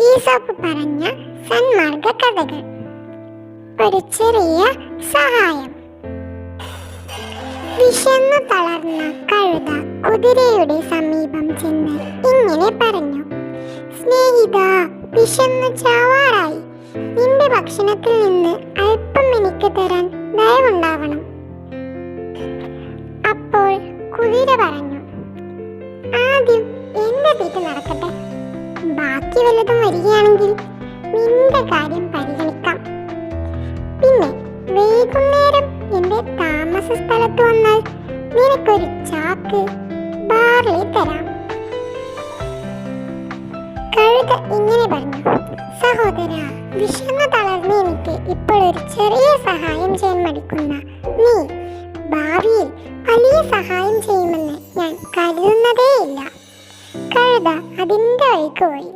Aesop പറഞ്ഞ സന്മാർഗ കഥകൾ. ഒരു ചെറിയ സഹായം. വിശന്നു തളർന്ന കഴുത കുതിരയുടെ സമീപം ചെന്ന് ഇങ്ങനെ പറഞ്ഞു: സ്നേഹിത, വിശന്നു ചാവാറായി. നിന്റെ ഭക്ഷണത്തിൽ നിന്ന് അല്പം എനിക്ക് തരാൻ ദയവുണ്ടാവണം. അപ്പോൾ കുതിര പറഞ്ഞു: ആദ്യം എന്റെ തീറ്റ് നടക്കട്ടെ. ബാക്കി വല്ലതും വരികയാണെങ്കിൽ നിന്റെ കാര്യം പരിഗണിക്കാം. പിന്നെ വൈകുന്നേരം എന്റെ താമസ സ്ഥലത്ത് വന്നാൽ നിനക്കൊരു ചാക്ക് ബാർലി തരാം. കഴുത ഇങ്ങനെ പറഞ്ഞു: സഹോദര, വിശന്നു തളർന്ന് എനിക്ക് ഇപ്പോൾ ഒരു ചെറിയ സഹായം ചെയ്യാൻ മടിക്കുന്ന നീ ഭാവിയിൽ വലിയ സഹായം ചെയ്യുമെന്ന് ഞാൻ കരുതുന്നതേയില്ല. കഴുത അതിൻ്റെ വഴിക്ക് പോയി.